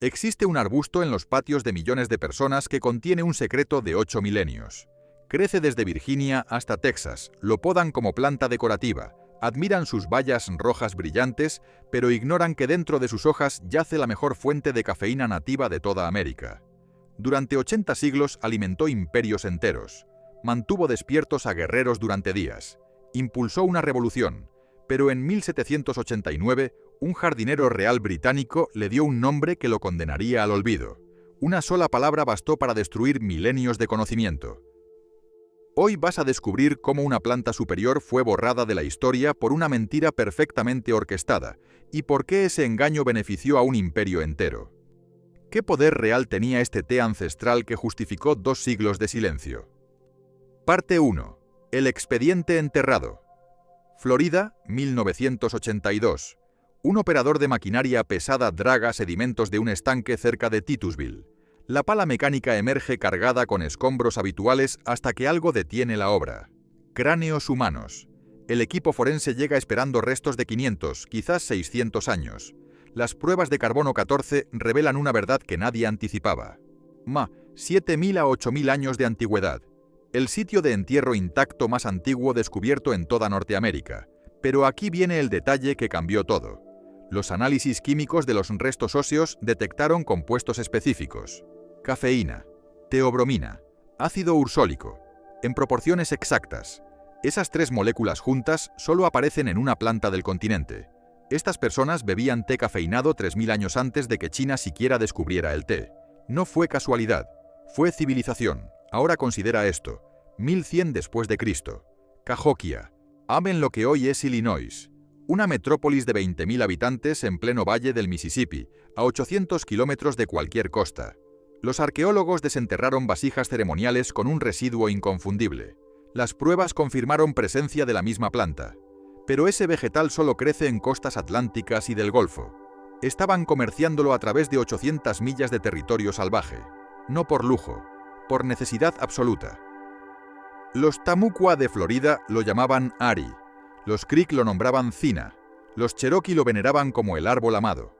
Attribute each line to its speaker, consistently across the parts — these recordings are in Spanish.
Speaker 1: Existe un arbusto en los patios de millones de personas que contiene un secreto de 8 milenios. Crece desde Virginia hasta Texas, lo podan como planta decorativa, admiran sus bayas rojas brillantes, pero ignoran que dentro de sus hojas yace la mejor fuente de cafeína nativa de toda América. Durante 80 siglos alimentó imperios enteros, mantuvo despiertos a guerreros durante días, impulsó una revolución, pero en 1789 un jardinero real británico le dio un nombre que lo condenaría al olvido. Una sola palabra bastó para destruir milenios de conocimiento. Hoy vas a descubrir cómo una planta superior fue borrada de la historia por una mentira perfectamente orquestada y por qué ese engaño benefició a un imperio entero. ¿Qué poder real tenía este té ancestral que justificó 2 siglos de silencio? Parte 1. El expediente enterrado. Florida, 1982. Un operador de maquinaria pesada draga sedimentos de un estanque cerca de Titusville. La pala mecánica emerge cargada con escombros habituales hasta que algo detiene la obra. Cráneos humanos. El equipo forense llega esperando restos de 500, quizás 600 años. Las pruebas de carbono 14 revelan una verdad que nadie anticipaba. 7.000 a 8.000 años de antigüedad. El sitio de entierro intacto más antiguo descubierto en toda Norteamérica. Pero aquí viene el detalle que cambió todo. Los análisis químicos de los restos óseos detectaron compuestos específicos. Cafeína, teobromina, ácido ursólico, en proporciones exactas. Esas 3 moléculas juntas solo aparecen en una planta del continente. Estas personas bebían té cafeinado 3.000 años antes de que China siquiera descubriera el té. No fue casualidad, fue civilización. Ahora considera esto, 1100 después de Cristo. Cahokia, en lo que hoy es Illinois. Una metrópolis de 20.000 habitantes en pleno valle del Mississippi, a 800 kilómetros de cualquier costa. Los arqueólogos desenterraron vasijas ceremoniales con un residuo inconfundible. Las pruebas confirmaron presencia de la misma planta. Pero ese vegetal solo crece en costas atlánticas y del Golfo. Estaban comerciándolo a través de 800 millas de territorio salvaje. No por lujo, por necesidad absoluta. Los Tamukwa de Florida lo llamaban Ari. Los Creek lo nombraban Cina. Los Cherokee lo veneraban como el árbol amado.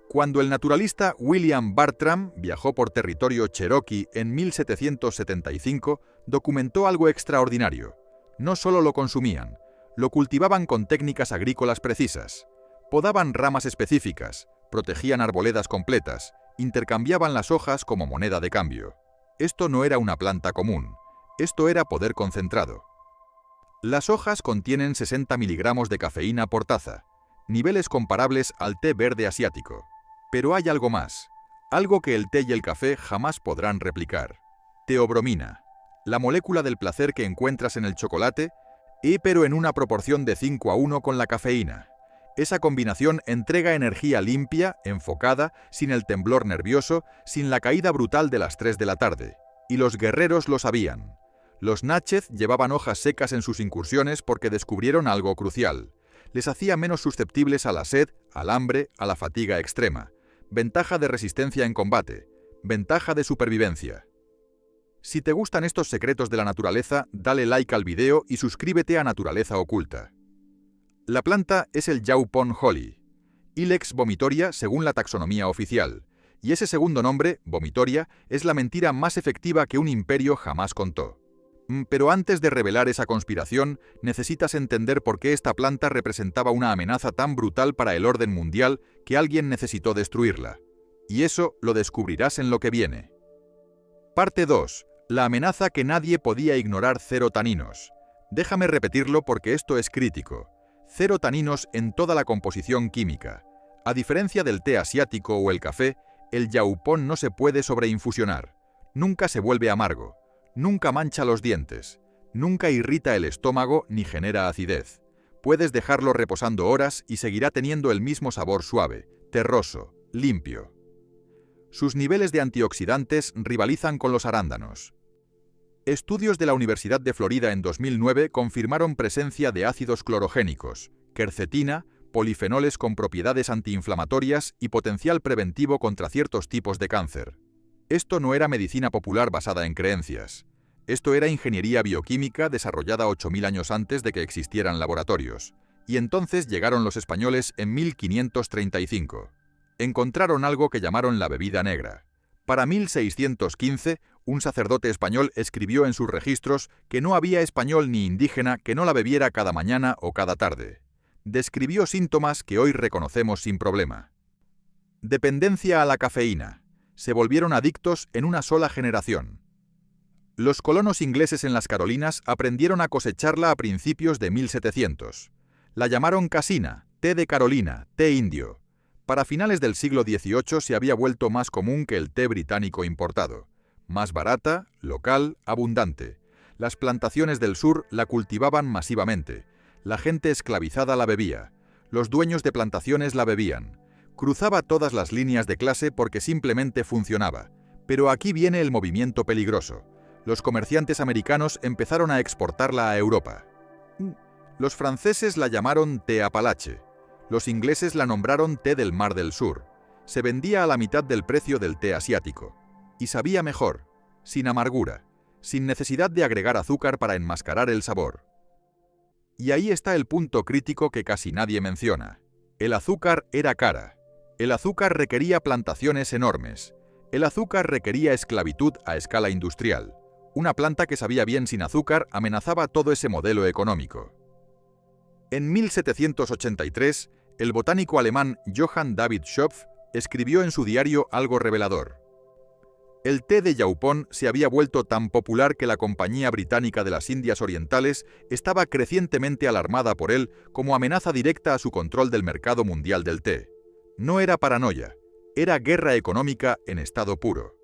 Speaker 1: Cuando el naturalista William Bartram viajó por territorio Cherokee en 1775, documentó algo extraordinario. No solo lo consumían, lo cultivaban con técnicas agrícolas precisas. Podaban ramas específicas, protegían arboledas completas, intercambiaban las hojas como moneda de cambio. Esto no era una planta común, esto era poder concentrado. Las hojas contienen 60 miligramos de cafeína por taza, niveles comparables al té verde asiático. Pero hay algo más, algo que el té y el café jamás podrán replicar. Teobromina, la molécula del placer que encuentras en el chocolate, pero en una proporción de 5:1 con la cafeína. Esa combinación entrega energía limpia, enfocada, sin el temblor nervioso, sin la caída brutal de las 3 de la tarde. Y los guerreros lo sabían. Los Natchez llevaban hojas secas en sus incursiones porque descubrieron algo crucial. Les hacía menos susceptibles a la sed, al hambre, a la fatiga extrema. Ventaja de resistencia en combate. Ventaja de supervivencia. Si te gustan estos secretos de la naturaleza, dale like al video y suscríbete a Naturaleza Oculta. La planta es el Yaupon holly, Ilex vomitoria según la taxonomía oficial, y ese segundo nombre, vomitoria, es la mentira más efectiva que un imperio jamás contó. Pero antes de revelar esa conspiración, necesitas entender por qué esta planta representaba una amenaza tan brutal para el orden mundial que alguien necesitó destruirla. Y eso lo descubrirás en lo que viene. Parte 2. La amenaza que nadie podía ignorar: 0 taninos. Déjame repetirlo porque esto es crítico. 0 taninos en toda la composición química. A diferencia del té asiático o el café, el yaupón no se puede sobreinfusionar. Nunca se vuelve amargo. Nunca mancha los dientes, nunca irrita el estómago ni genera acidez. Puedes dejarlo reposando horas y seguirá teniendo el mismo sabor suave, terroso, limpio. Sus niveles de antioxidantes rivalizan con los arándanos. Estudios de la Universidad de Florida en 2009 confirmaron presencia de ácidos clorogénicos, quercetina, polifenoles con propiedades antiinflamatorias y potencial preventivo contra ciertos tipos de cáncer. Esto no era medicina popular basada en creencias. Esto era ingeniería bioquímica desarrollada 8.000 años antes de que existieran laboratorios. Y entonces llegaron los españoles en 1535. Encontraron algo que llamaron la bebida negra. Para 1615, un sacerdote español escribió en sus registros que no había español ni indígena que no la bebiera cada mañana o cada tarde. Describió síntomas que hoy reconocemos sin problema. Dependencia a la cafeína. Se volvieron adictos en una sola generación. Los colonos ingleses en las Carolinas aprendieron a cosecharla a principios de 1700. La llamaron casina, té de Carolina, té indio. Para finales del siglo XVIII se había vuelto más común que el té británico importado. Más barata, local, abundante. Las plantaciones del sur la cultivaban masivamente. La gente esclavizada la bebía. Los dueños de plantaciones la bebían. Cruzaba todas las líneas de clase porque simplemente funcionaba. Pero aquí viene el movimiento peligroso. Los comerciantes americanos empezaron a exportarla a Europa. Los franceses la llamaron té Apalache. Los ingleses la nombraron té del Mar del Sur. Se vendía a la mitad del precio del té asiático. Y sabía mejor, sin amargura, sin necesidad de agregar azúcar para enmascarar el sabor. Y ahí está el punto crítico que casi nadie menciona. El azúcar era cara. El azúcar requería plantaciones enormes. El azúcar requería esclavitud a escala industrial. Una planta que sabía bien sin azúcar amenazaba todo ese modelo económico. En 1783, el botánico alemán Johann David Schopf escribió en su diario algo revelador. El té de Yaupon se había vuelto tan popular que la Compañía Británica de las Indias Orientales estaba crecientemente alarmada por él como amenaza directa a su control del mercado mundial del té. No era paranoia, era guerra económica en estado puro.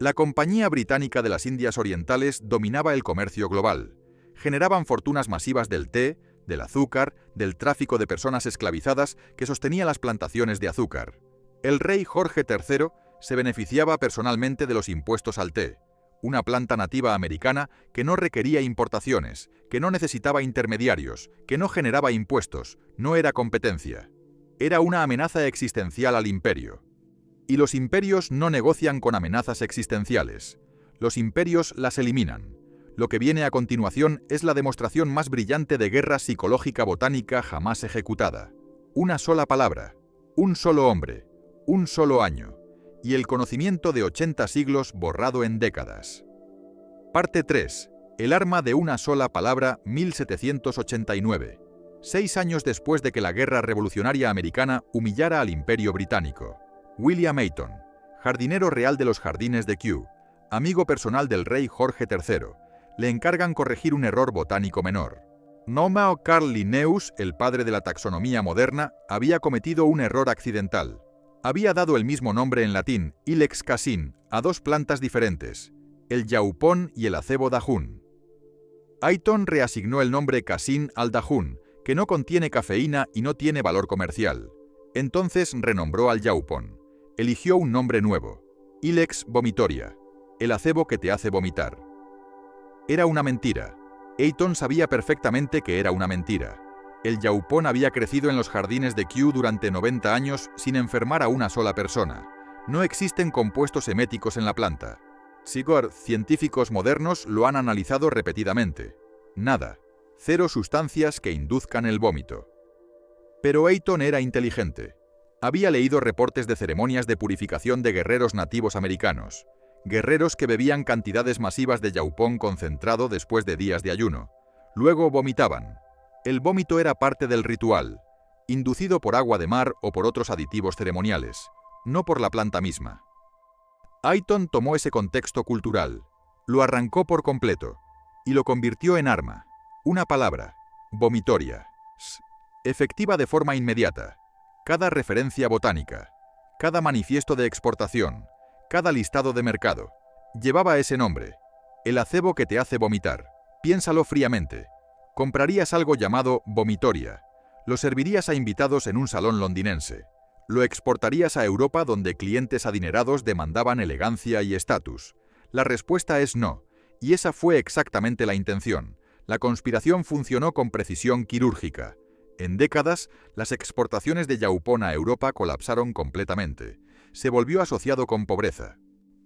Speaker 1: La Compañía Británica de las Indias Orientales dominaba el comercio global. Generaban fortunas masivas del té, del azúcar, del tráfico de personas esclavizadas que sostenía las plantaciones de azúcar. El rey Jorge III se beneficiaba personalmente de los impuestos al té, una planta nativa americana que no requería importaciones, que no necesitaba intermediarios, que no generaba impuestos, no era competencia. Era una amenaza existencial al imperio. Y los imperios no negocian con amenazas existenciales. Los imperios las eliminan. Lo que viene a continuación es la demostración más brillante de guerra psicológica botánica jamás ejecutada. Una sola palabra, un solo hombre, un solo año, y el conocimiento de 80 siglos borrado en décadas. Parte 3. El arma de una sola palabra, 1789. 6 años después de que la Guerra Revolucionaria Americana humillara al Imperio Británico. William Ayton, jardinero real de los jardines de Kew, amigo personal del rey Jorge III, le encargan corregir un error botánico menor. Nomao Carl Linnaeus, el padre de la taxonomía moderna, había cometido un error accidental. Había dado el mismo nombre en latín, Ilex cassin, a dos plantas diferentes, el yaupón y el acebo dajún. Ayton reasignó el nombre cassin al dajún, que no contiene cafeína y no tiene valor comercial. Entonces renombró al yaupón. Eligió un nombre nuevo, Ilex vomitoria, el acebo que te hace vomitar. Era una mentira. Ayton sabía perfectamente que era una mentira. El yaupón había crecido en los jardines de Kew durante 90 años sin enfermar a una sola persona. No existen compuestos eméticos en la planta. Sigurd, científicos modernos lo han analizado repetidamente. Nada. 0 sustancias que induzcan el vómito. Pero Ayton era inteligente. Había leído reportes de ceremonias de purificación de guerreros nativos americanos. Guerreros que bebían cantidades masivas de yaupón concentrado después de días de ayuno. Luego vomitaban. El vómito era parte del ritual, inducido por agua de mar o por otros aditivos ceremoniales, no por la planta misma. Ayton tomó ese contexto cultural, lo arrancó por completo y lo convirtió en arma. Una palabra, vomitoria, efectiva de forma inmediata. Cada referencia botánica, cada manifiesto de exportación, cada listado de mercado, llevaba ese nombre, el acebo que te hace vomitar. Piénsalo fríamente. Comprarías algo llamado vomitoria, lo servirías a invitados en un salón londinense, lo exportarías a Europa donde clientes adinerados demandaban elegancia y estatus. La respuesta es no, y esa fue exactamente la intención. La conspiración funcionó con precisión quirúrgica. En décadas, las exportaciones de yaupón a Europa colapsaron completamente. Se volvió asociado con pobreza.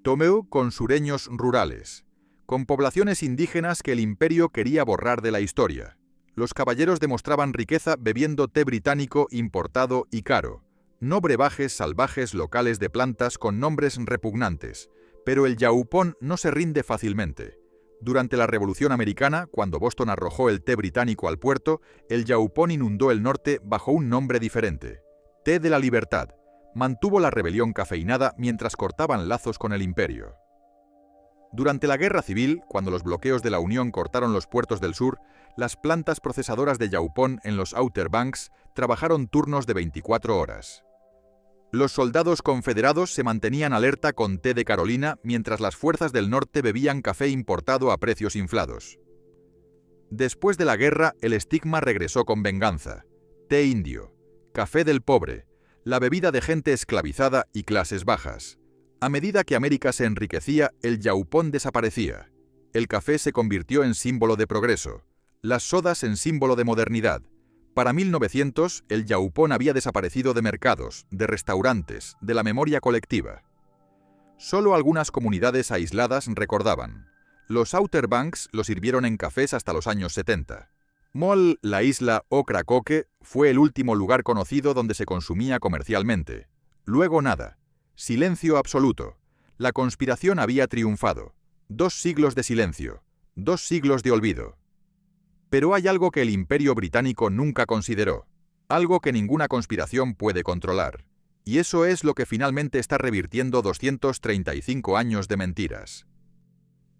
Speaker 1: Tomeu con sureños rurales, con poblaciones indígenas que el imperio quería borrar de la historia. Los caballeros demostraban riqueza bebiendo té británico importado y caro. No brebajes salvajes locales de plantas con nombres repugnantes, pero el yaupón no se rinde fácilmente. Durante la Revolución Americana, cuando Boston arrojó el té británico al puerto, el yaupón inundó el norte bajo un nombre diferente: té de la libertad. Mantuvo la rebelión cafeinada mientras cortaban lazos con el imperio. Durante la Guerra Civil, cuando los bloqueos de la Unión cortaron los puertos del sur, las plantas procesadoras de yaupón en los Outer Banks trabajaron turnos de 24 horas. Los soldados confederados se mantenían alerta con té de Carolina mientras las fuerzas del norte bebían café importado a precios inflados. Después de la guerra, el estigma regresó con venganza: té indio, café del pobre, la bebida de gente esclavizada y clases bajas. A medida que América se enriquecía, el yaupón desaparecía. El café se convirtió en símbolo de progreso, las sodas en símbolo de modernidad. Para 1900, el yaupón había desaparecido de mercados, de restaurantes, de la memoria colectiva. Solo algunas comunidades aisladas recordaban. Los Outer Banks lo sirvieron en cafés hasta los años 70. Moll, la isla Ocracoke, fue el último lugar conocido donde se consumía comercialmente. Luego nada. Silencio absoluto. La conspiración había triunfado. 2 siglos de silencio. 2 siglos de olvido. Pero hay algo que el Imperio Británico nunca consideró. Algo que ninguna conspiración puede controlar. Y eso es lo que finalmente está revirtiendo 235 años de mentiras.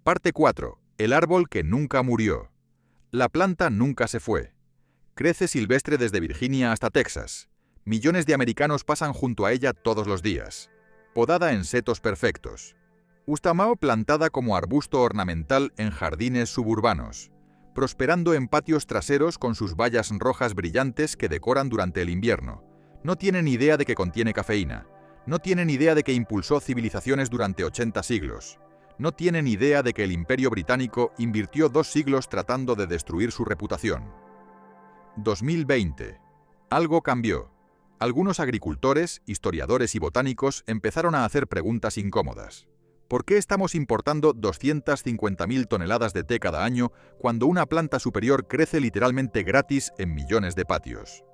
Speaker 1: Parte 4. El árbol que nunca murió. La planta nunca se fue. Crece silvestre desde Virginia hasta Texas. Millones de americanos pasan junto a ella todos los días. Podada en setos perfectos. Ustamao plantada como arbusto ornamental en jardines suburbanos, prosperando en patios traseros con sus bayas rojas brillantes que decoran durante el invierno. No tienen idea de que contiene cafeína. No tienen idea de que impulsó civilizaciones durante 80 siglos. No tienen idea de que el Imperio Británico invirtió 2 siglos tratando de destruir su reputación. 2020. Algo cambió. Algunos agricultores, historiadores y botánicos empezaron a hacer preguntas incómodas. ¿Por qué estamos importando 250.000 toneladas de té cada año cuando una planta superior crece literalmente gratis en millones de patios?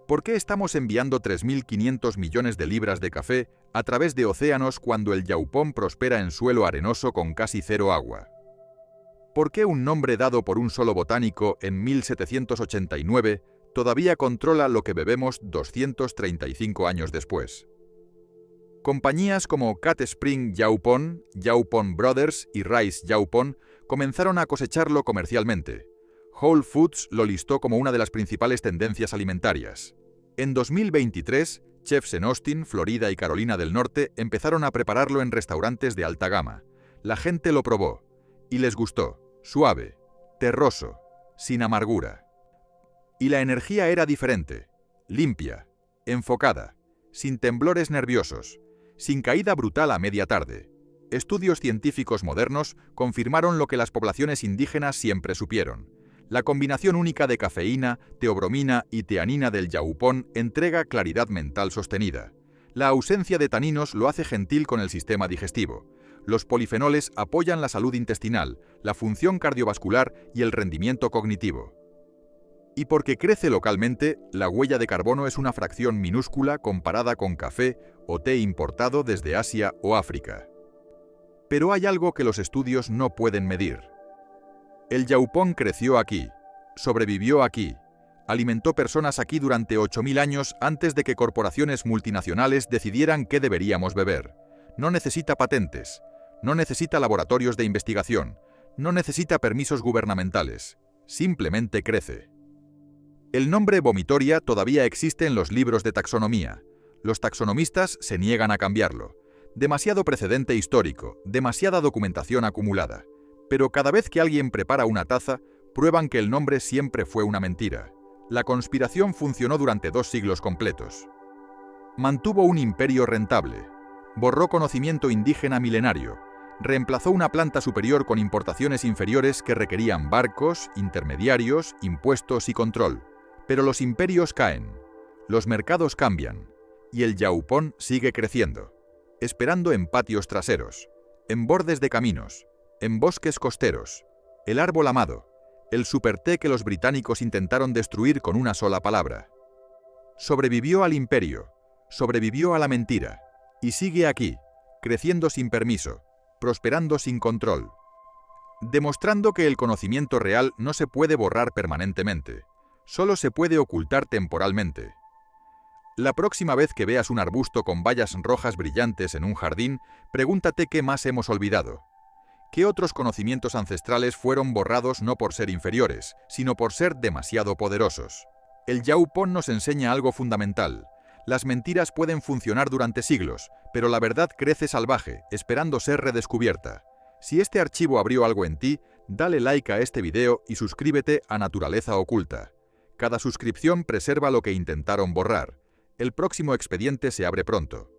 Speaker 1: ¿Por qué estamos enviando 3.500 millones de libras de café a través de océanos cuando el yaupón prospera en suelo arenoso con casi cero agua? ¿Por qué un nombre dado por un solo botánico en 1789 todavía controla lo que bebemos 235 años después? Compañías como Cat Spring Yaupon, Yaupon Brothers y Rice Yaupon comenzaron a cosecharlo comercialmente. Whole Foods lo listó como una de las principales tendencias alimentarias. En 2023, chefs en Austin, Florida y Carolina del Norte empezaron a prepararlo en restaurantes de alta gama. La gente lo probó y les gustó. Suave, terroso, sin amargura. Y la energía era diferente, limpia, enfocada, sin temblores nerviosos, sin caída brutal a media tarde. Estudios científicos modernos confirmaron lo que las poblaciones indígenas siempre supieron. La combinación única de cafeína, teobromina y teanina del yaupón entrega claridad mental sostenida. La ausencia de taninos lo hace gentil con el sistema digestivo. Los polifenoles apoyan la salud intestinal, la función cardiovascular y el rendimiento cognitivo. Y porque crece localmente, la huella de carbono es una fracción minúscula comparada con café o té importado desde Asia o África. Pero hay algo que los estudios no pueden medir. El yaupón creció aquí, sobrevivió aquí, alimentó personas aquí durante 8.000 años antes de que corporaciones multinacionales decidieran qué deberíamos beber. No necesita patentes, no necesita laboratorios de investigación, no necesita permisos gubernamentales, simplemente crece. El nombre vomitoria todavía existe en los libros de taxonomía. Los taxonomistas se niegan a cambiarlo. Demasiado precedente histórico, demasiada documentación acumulada. Pero cada vez que alguien prepara una taza, prueban que el nombre siempre fue una mentira. La conspiración funcionó durante 2 siglos completos. Mantuvo un imperio rentable. Borró conocimiento indígena milenario. Reemplazó una planta superior con importaciones inferiores que requerían barcos, intermediarios, impuestos y control. Pero los imperios caen, los mercados cambian, y el yaupón sigue creciendo, esperando en patios traseros, en bordes de caminos, en bosques costeros, el árbol amado, el superté que los británicos intentaron destruir con una sola palabra. Sobrevivió al imperio, sobrevivió a la mentira y sigue aquí, creciendo sin permiso, prosperando sin control, demostrando que el conocimiento real no se puede borrar permanentemente, solo se puede ocultar temporalmente. La próxima vez que veas un arbusto con bayas rojas brillantes en un jardín, pregúntate qué más hemos olvidado. ¿Qué otros conocimientos ancestrales fueron borrados no por ser inferiores, sino por ser demasiado poderosos? El Yaupon nos enseña algo fundamental. Las mentiras pueden funcionar durante siglos, pero la verdad crece salvaje, esperando ser redescubierta. Si este archivo abrió algo en ti, dale like a este video y suscríbete a Naturaleza Oculta. Cada suscripción preserva lo que intentaron borrar. El próximo expediente se abre pronto.